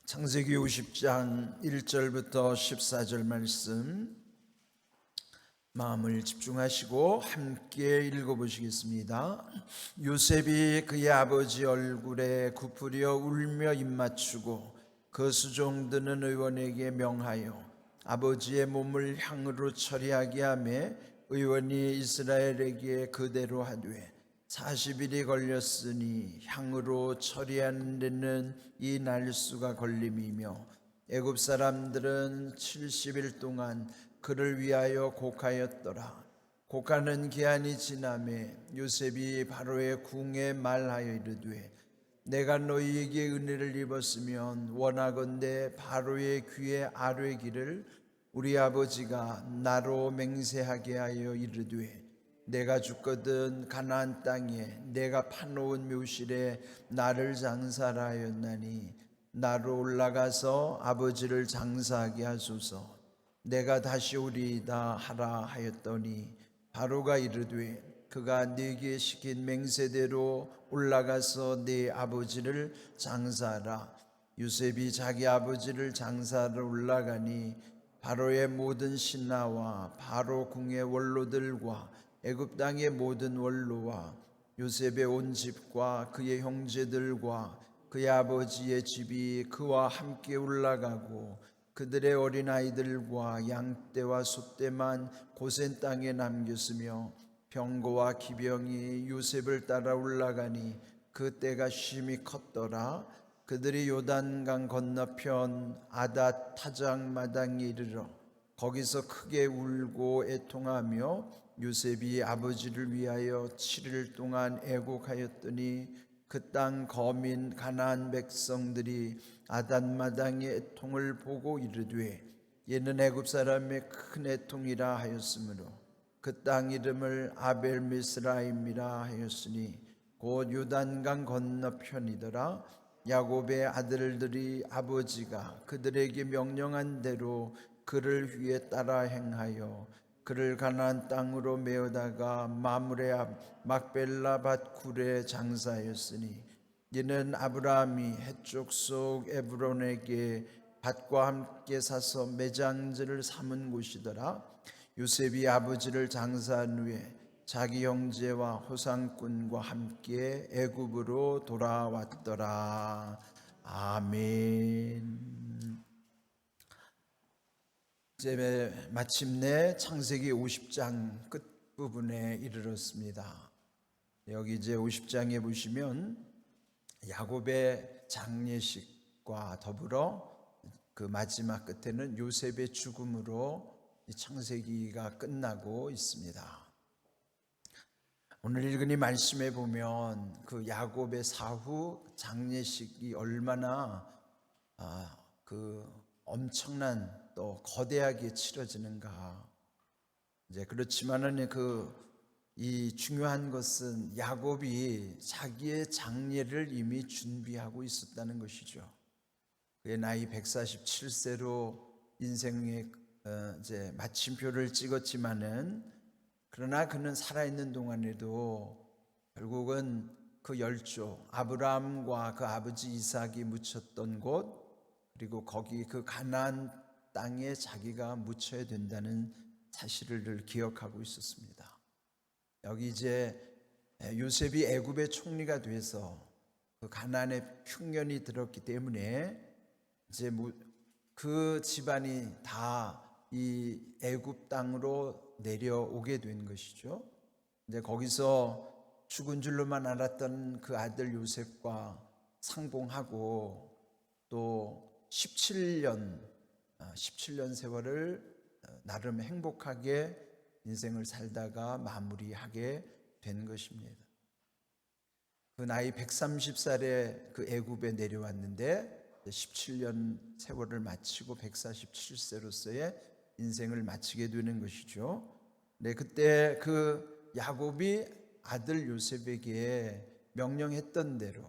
창세기 50장 1절부터 14절 말씀 마음을 집중하시고 함께 읽어보시겠습니다. 요셉이 그의 아버지 얼굴에 굽으려 울며 입맞추고 그 수종드는 의원에게 명하여 아버지의 몸을 향으로 처리하게 하며 의원이 이스라엘에게 그대로 하되 40일이 걸렸으니 향으로 처리하는 데는 이 날수가 걸림이며 애굽 사람들은 70일 동안 그를 위하여 곡하였더라. 곡하는 기한이 지나매 요셉이 바로의 궁에 말하여 이르되 내가 너희에게 은혜를 입었으면 원하건대 바로의 귀에 아뢰기를 우리 아버지가 나로 맹세하게 하여 이르되 내가 죽거든 가나안 땅에 내가 파놓은 묘실에 나를 장사하라 하였나니 나로 올라가서 아버지를 장사하게 하소서. 내가 다시 오리이다 하라 하였더니 바로가 이르되 그가 네게 시킨 맹세대로 올라가서 네 아버지를 장사하라. 요셉이 자기 아버지를 장사하러 올라가니 바로의 모든 신하와 바로 궁의 원로들과 애굽 땅의 모든 원로와 요셉의 온 집과 그의 형제들과 그의 아버지의 집이 그와 함께 올라가고 그들의 어린아이들과 양떼와 소떼만 고센 땅에 남겼으며 병거와 기병이 요셉을 따라 올라가니 그 때가 심히 컸더라. 그들이 요단강 건너편 아닷 타작 마당에 이르러 거기서 크게 울고 애통하며 요셉이 아버지를 위하여 7일 동안 애곡하였더니 그 땅 거민 가나안 백성들이 아닷 마당의 애통을 보고 이르되 얘는 애굽 사람의 큰 애통이라 하였으므로 그 땅 이름을 아벨 미스라임이라 하였으니 곧 요단강 건너편이더라. 야곱의 아들들이 아버지가 그들에게 명령한 대로 그를 위해 따라 행하여 그를 가나안 땅으로 메어다가 마므레 앞 막벨라 밭 굴에 장사하였으니 이는 아브라함이 해쪽 속 에브론에게 밭과 함께 사서 매장지를 삼은 곳이더라. 요셉이 아버지를 장사한 후에 자기 형제와 호상꾼과 함께 애굽으로 돌아왔더라. 아멘. 이제 마침내 창세기 50장 끝부분에 이르렀습니다. 여기 이제 50장에 보시면 야곱의 장례식과 더불어 그 마지막 끝에는 요셉의 죽음으로 이 창세기가 끝나고 있습니다. 오늘 읽은 이 말씀에 보면 그 야곱의 사후 장례식이 얼마나 그 엄청난 또 거대하게 치러지는가. 이제 그렇지만은 이 중요한 것은 야곱이 자기의 장례를 이미 준비하고 있었다는 것이죠. 그의 나이 147세로 인생의 이제 마침표를 찍었지만은 그러나 그는 살아있는 동안에도 결국은 그 열조 아브라함과 그 아버지 이삭이 묻혔던 곳 그리고 거기 그 가나안 땅에 자기가 묻혀야 된다는 사실을 늘 기억하고 있었습니다. 여기 이제 요셉이 애굽의 총리가 돼서 그 가나안의 흉년이 들었기 때문에 이제 그 집안이 다 이 애굽 땅으로 내려오게 된 것이죠. 이제 거기서 죽은 줄로만 알았던 그 아들 요셉과 상봉하고 또 17년 세월을 나름 행복하게 인생을 살다가 마무리하게 된 것입니다. 그 나이 130살에 그 애굽에 내려왔는데 17년 세월을 마치고 147세로서의 인생을 마치게 되는 것이죠. 네, 그때 그 야곱이 아들 요셉에게 명령했던 대로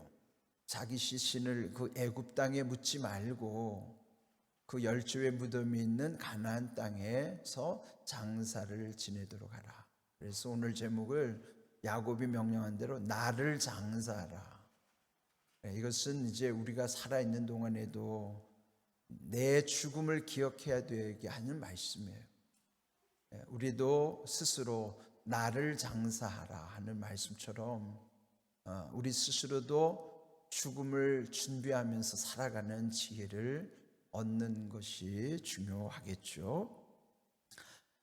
자기 시신을 그 애굽 땅에 묻지 말고 그 열조의 무덤이 있는 가나안 땅에서 장사를 지내도록 하라. 그래서 오늘 제목을 야곱이 명령한 대로 나를 장사하라. 이것은 이제 우리가 살아있는 동안에도 내 죽음을 기억해야 되게 하는 말씀이에요. 우리도 스스로 나를 장사하라 하는 말씀처럼 우리 스스로도 죽음을 준비하면서 살아가는 지혜를 얻는 것이 중요하겠죠.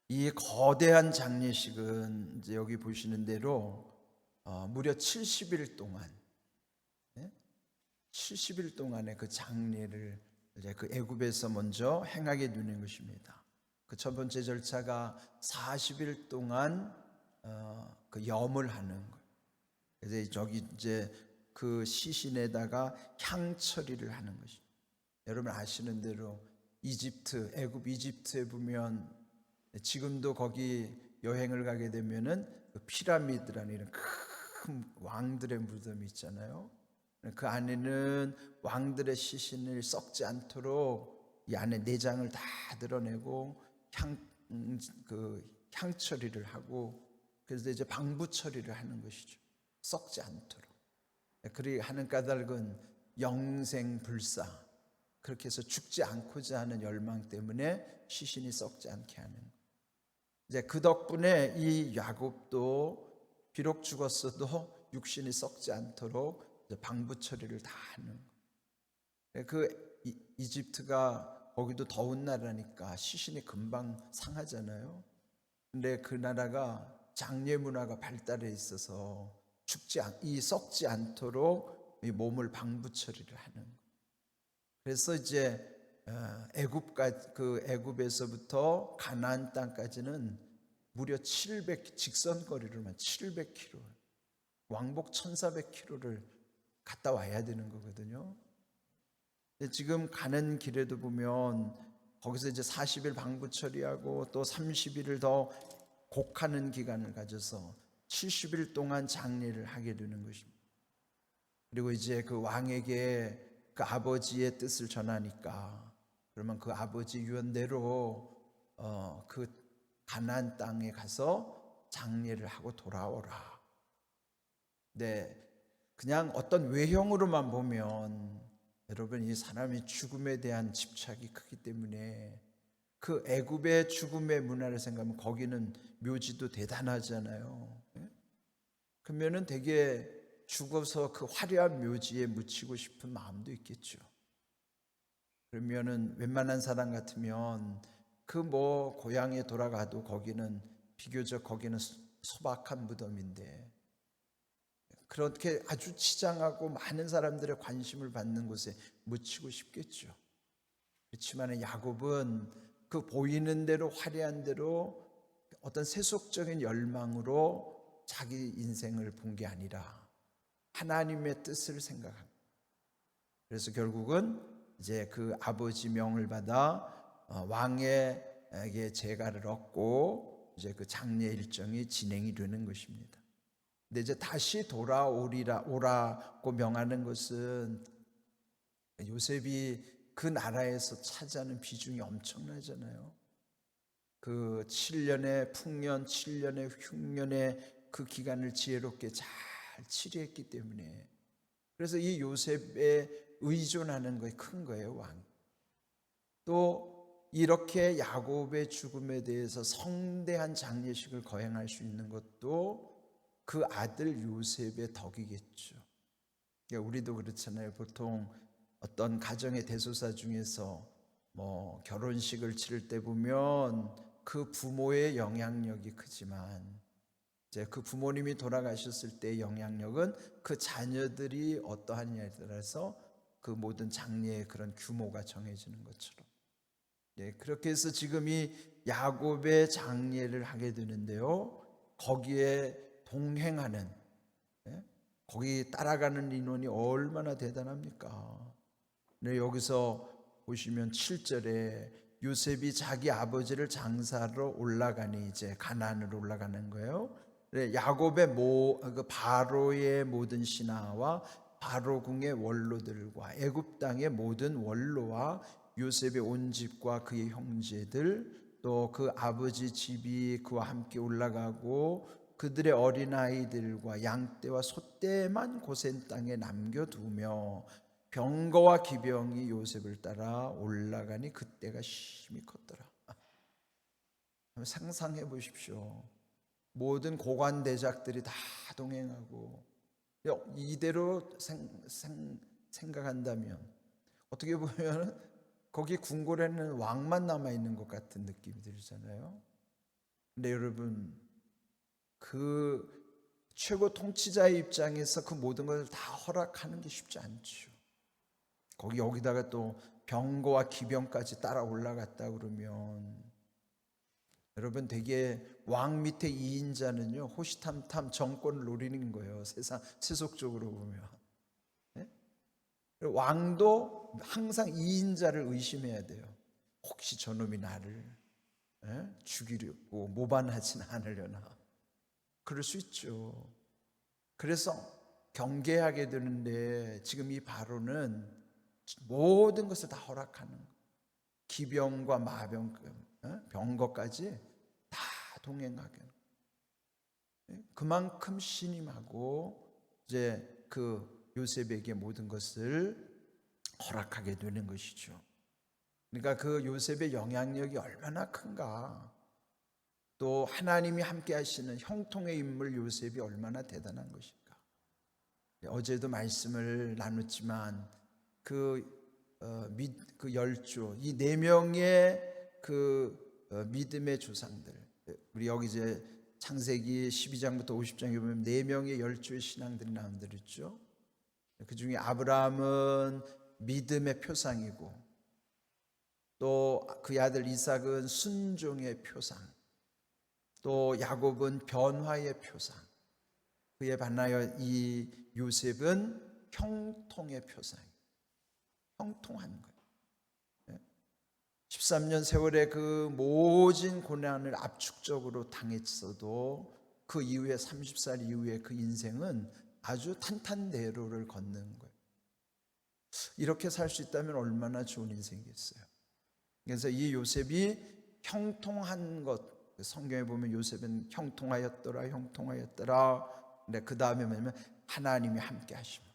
이 거대한 장례식은 이제 여기 보시는 대로 무려 70일 동안 70일 동안의 그 장례를 이제 그 애굽에서 먼저 행하게 되는 것입니다. 그 첫 번째 절차가 40일 동안 그 염을 하는 거예요. 그래서 저기 이제 그 시신에다가 향 처리를 하는 것입니다. 여러분 아시는 대로 애굽 이집트에 보면 지금도 거기 여행을 가게 되면은 그 피라미드라는 이런 큰 왕들의 무덤이 있잖아요. 그 안에는 왕들의 시신을 썩지 않도록 이 안에 내장을 다 드러내고 향 처리를 하고, 그래서 이제 방부 처리를 하는 것이죠. 썩지 않도록. 그리 하는 까닭은 영생불사, 그렇게 해서 죽지 않고자 하는 열망 때문에 시신이 썩지 않게 하는 거예요. 이제 그 덕분에 이 야곱도 비록 죽었어도 육신이 썩지 않도록 방부 처리를 다 하는 거예요. 그 이집트가 거기도 더운 나라니까 시신이 금방 상하잖아요. 근데 그 나라가 장례 문화가 발달해 있어서 썩지 않도록 이 몸을 방부 처리를 하는 거예요. 그래서 이제 애굽에서부터 가나안 땅까지는 무려 직선거리로만 700km, 왕복 1400km를 갔다 와야 되는 거거든요. 지금 가는 길에도 보면 거기서 이제 40일 방부 처리하고 또 30일을 더 곡하는 기간을 가져서 70일 동안 장례를 하게 되는 것입니다. 그리고 이제 그 왕에게 그 아버지의 뜻을 전하니까, 그러면 그 아버지 유언대로 그 가나안 땅에 가서 장례를 하고 돌아오라. 네, 그냥 어떤 외형으로만 보면 여러분 이 사람이 죽음에 대한 집착이 크기 때문에 그 애굽의 죽음의 문화를 생각하면 거기는 묘지도 대단하잖아요. 그러면은 되게 죽어서 그 화려한 묘지에 묻히고 싶은 마음도 있겠죠. 그러면은 웬만한 사람 같으면 그 고향에 돌아가도 비교적 거기는 소박한 무덤인데, 그렇게 아주 치장하고 많은 사람들의 관심을 받는 곳에 묻히고 싶겠죠. 그렇지만 야곱은 그 보이는 대로 화려한 대로 어떤 세속적인 열망으로 자기 인생을 본 게 아니라 하나님의 뜻을 생각합니다. 그래서 결국은 이제 그 아버지 명을 받아 왕에게 제가를 얻고 이제 그 장례 일정이 진행이 되는 것입니다. 근데 이제 다시 오라고 명하는 것은 요셉이 그 나라에서 차지하는 비중이 엄청나잖아요. 그 7년의 풍년, 7년의 흉년의 그 기간을 지혜롭게 잘 치료했기 때문에, 그래서 이 요셉에 의존하는 것이 큰 거예요, 왕. 또 이렇게 야곱의 죽음에 대해서 성대한 장례식을 거행할 수 있는 것도 그 아들 요셉의 덕이겠죠. 그러니까 우리도 그렇잖아요. 보통 어떤 가정의 대소사 중에서 결혼식을 치를 때 보면 그 부모의 영향력이 크지만 이제 그 부모님이 돌아가셨을 때의 영향력은 그 자녀들이 어떠하느냐에 따라서 그 모든 장례의 그런 규모가 정해지는 것처럼, 그렇게 해서 지금 이 야곱의 장례를 하게 되는데요, 거기에 동행하는, 거기 따라가는 인원이 얼마나 대단합니까? 네, 여기서 보시면 7절에 요셉이 자기 아버지를 장사하러 올라가니, 이제 가나안으로 올라가는 거예요. 야곱의 그 바로의 모든 신하와 바로궁의 원로들과 애굽 땅의 모든 원로와 요셉의 온 집과 그의 형제들, 또 그 아버지 집이 그와 함께 올라가고 그들의 어린아이들과 양떼와 소떼만 고센 땅에 남겨두며 병거와 기병이 요셉을 따라 올라가니 그때가 심히 컸더라. 한번 상상해 보십시오. 모든 고관대작들이 다 동행하고 이대로 생각한다면 어떻게 보면 거기 궁궐에는 왕만 남아있는 것 같은 느낌이 들잖아요. 근데 여러분, 그 최고 통치자의 입장에서 그 모든 것을 다 허락하는 게 쉽지 않죠. 여기다가 또 병거와 기병까지 따라 올라갔다 그러면 여러분, 되게 왕 밑에 2인자는요 호시탐탐 정권을 노리는 거예요. 세속적으로 보면. 네? 왕도 항상 2인자를 의심해야 돼요. 혹시 저놈이 나를 죽이려고 모반하진 않으려나. 그럴 수 있죠. 그래서 경계하게 되는데 지금 이 바로는 모든 것을 다 허락하는 거예요. 기병과 마병, 병거까지 다 동행하게. 그만큼 신임하고 이제 그 요셉에게 모든 것을 허락하게 되는 것이죠. 그러니까 그 요셉의 영향력이 얼마나 큰가. 또 하나님이 함께 하시는 형통의 인물 요셉이 얼마나 대단한 것인가. 어제도 말씀을 나눴지만 그 열조, 이 4명의 그 믿음의 조상들, 우리 여기 이제 창세기 12장부터 50장에 보면 4명의 열조의 신앙들이 나온다랬죠. 그 중에 아브라함은 믿음의 표상이고, 또 그 아들 이삭은 순종의 표상, 또 야곱은 변화의 표상, 그에 반하여 이 요셉은 형통의 표상, 형통한 거예요. 13년 세월의 그 모진 고난을 압축적으로 당했어도 그 이후에 30살 이후에 그 인생은 아주 탄탄대로를 걷는 거예요. 이렇게 살 수 있다면 얼마나 좋은 인생이겠어요. 그래서 이 요셉이 형통한 것, 성경에 보면 요셉은 형통하였더라, 형통하였더라. 근데 그 다음에 뭐냐면 하나님이 함께 하시면,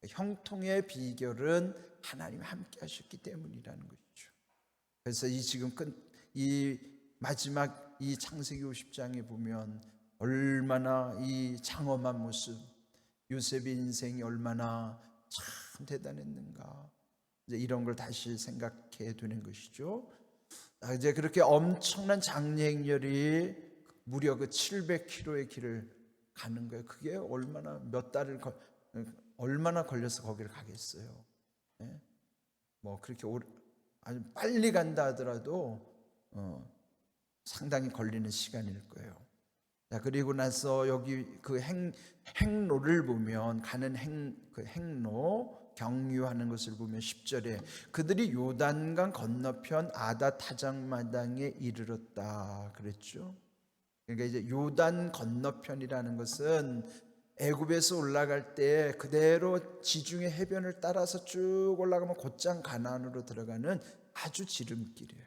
형통의 비결은 하나님이 함께 하셨기 때문이라는 것이죠. 그래서 이 마지막 이 창세기 50장에 보면 얼마나 이 장엄한 모습, 요셉의 인생이 얼마나 참 대단했는가, 이제 이런 걸 다시 생각해 되는 것이죠. 이제 그렇게 엄청난 장례행렬이 무려 그 700km의 길을 가는 거예요. 그게 얼마나 걸려서 거기를 가겠어요. 뭐 그렇게 아주 빨리 간다 하더라도 상당히 걸리는 시간일 거예요. 자, 그리고 나서 여기 그 행로를 보면, 가는 그 행로, 경유하는 것을 보면 10절에 그들이 요단강 건너편 아다 타작마당에 이르렀다 그랬죠. 그러니까 이제 요단 건너편이라는 것은 애굽에서 올라갈 때 그대로 지중해 해변을 따라서 쭉 올라가면 곧장 가나안으로 들어가는 아주 지름길이에요.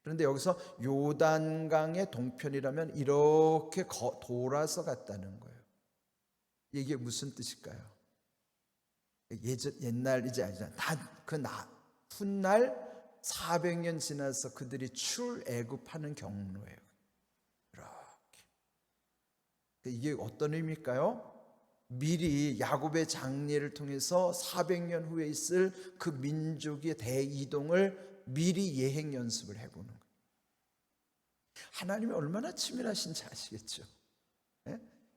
그런데 여기서 요단강의 동편이라면 이렇게 돌아서 갔다는 거예요. 이게 무슨 뜻일까요? 옛날 이제 훗날 400년 지나서 그들이 출애굽하는 경로예요. 이렇게. 이게 어떤 의미일까요? 미리 야곱의 장례를 통해서 400년 후에 있을 그 민족의 대이동을 미리 예행 연습을 해보는 거예요. 하나님이 얼마나 치밀하신지 아시겠죠?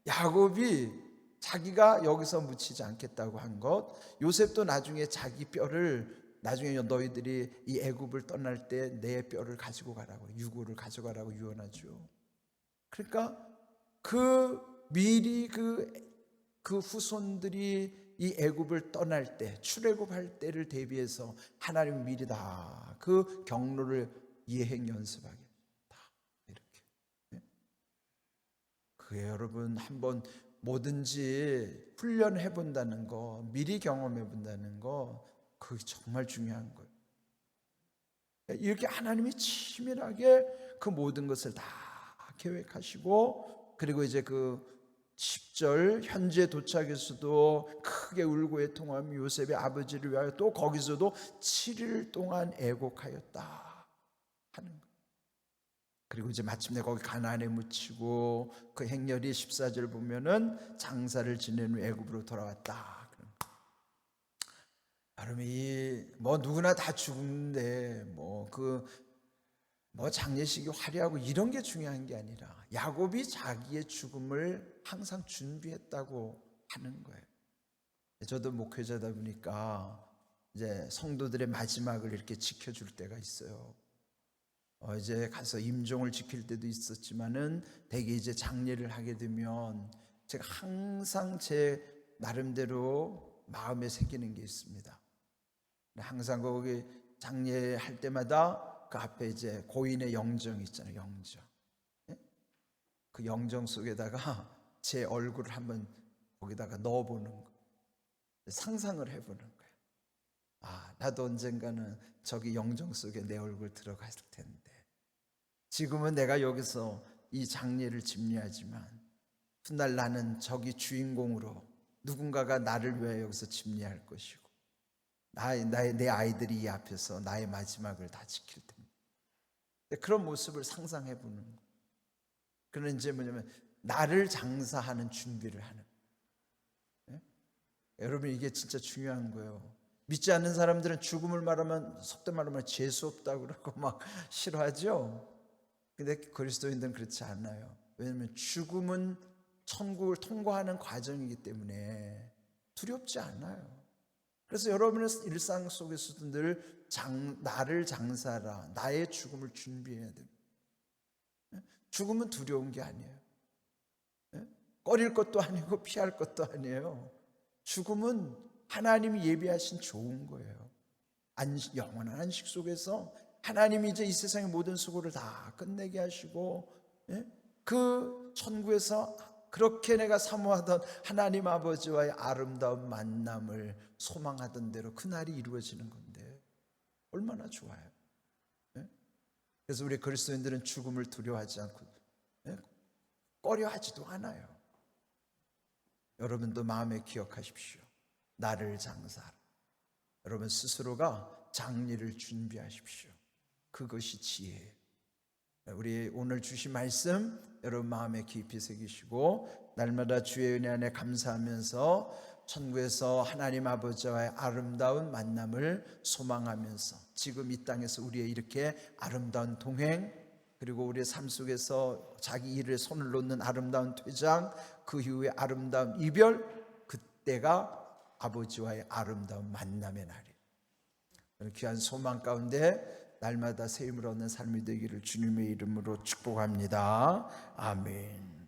야곱이 자기가 여기서 묻히지 않겠다고 한 것, 요셉도 나중에 자기 뼈를, 나중에 너희들이 이 애굽을 떠날 때 내 뼈를 가지고 가라고, 유고를 가져가라고 유언하죠. 그러니까 미리 그 후손들이 이 애굽을 떠날 때, 출애굽할 때를 대비해서 하나님 미리 다 그 경로를 예행 연습하게 다 이렇게. 그게 여러분 한번 뭐든지 훈련해 본다는 거, 미리 경험해 본다는 거, 그게 정말 중요한 거예요. 이렇게 하나님이 치밀하게 그 모든 것을 다 계획하시고, 그리고 이제 그 10절 현재 도착에서도 크게 울고 애통하며 요셉의 아버지를 위하여 또 거기서도 7일 동안 애곡하였다 하는 거예요. 그리고 이제 마침내 거기 가나안에 묻히고 그 행렬이 14절 보면은 장사를 지낸 후 애굽으로 돌아왔다. 여러분, 뭐 누구나 다 죽는데 뭐 장례식이 화려하고 이런 게 중요한 게 아니라 야곱이 자기의 죽음을 항상 준비했다고 하는 거예요. 저도 목회자다 보니까 이제 성도들의 마지막을 이렇게 지켜줄 때가 있어요. 이제 가서 임종을 지킬 때도 있었지만은 대개 이제 장례를 하게 되면 제가 항상 제 나름대로 마음에 새기는 게 있습니다. 항상 거기 장례할 때마다 그 앞에 이제 고인의 영정이 있잖아요. 영정. 그 영정 속에다가 제 얼굴을 한번 거기다가 넣어보는 거, 상상을 해보는 거예요. 나도 언젠가는 저기 영정 속에 내 얼굴 들어갔을 텐데, 지금은 내가 여기서 이 장례를 집례하지만 훗날 나는 저기 주인공으로 누군가가 나를 위해 여기서 집례할 것이고, 내 아이들이 이 앞에서 나의 마지막을 다 지킬 텐데, 그런 모습을 상상해 보는 거예요. 그는 이제 뭐냐면 나를 장사하는 준비를 하는 거예요. 여러분, 이게 진짜 중요한 거예요. 믿지 않는 사람들은 죽음을 말하면 속된 말하면 재수 없다고 그러고 막 싫어하죠. 근데 그리스도인들은 그렇지 않아요. 왜냐하면 죽음은 천국을 통과하는 과정이기 때문에 두렵지 않아요. 그래서 여러분의 일상 속에서도 늘 나를 장사라, 나의 죽음을 준비해야 됩니다. 죽음은 두려운 게 아니에요. 꺼릴 것도 아니고 피할 것도 아니에요. 죽음은 하나님이 예비하신 좋은 거예요. 영원한 안식 속에서 하나님이 이제 이 세상의 모든 수고를 다 끝내게 하시고, 그 천국에서 그렇게 내가 사모하던 하나님 아버지와의 아름다운 만남을 소망하던 대로 그날이 이루어지는 건데 얼마나 좋아요. 그래서 우리 그리스도인들은 죽음을 두려워하지 않고 꺼려하지도 않아요. 여러분도 마음에 기억하십시오. 나를 장사하라. 여러분 스스로가 장례를 준비하십시오. 그것이 지혜예요. 우리 오늘 주신 말씀 여러분 마음에 깊이 새기시고, 날마다 주의 은혜 안에 감사하면서 천국에서 하나님 아버지와의 아름다운 만남을 소망하면서 지금 이 땅에서 우리의 이렇게 아름다운 동행, 그리고 우리의 삶 속에서 자기 일에 손을 놓는 아름다운 퇴장, 그 이후에 아름다운 이별, 그때가 아버지와의 아름다운 만남의 날이에요. 귀한 소망 가운데 날마다 새 힘을 얻는 삶이 되기를 주님의 이름으로 축복합니다. 아멘.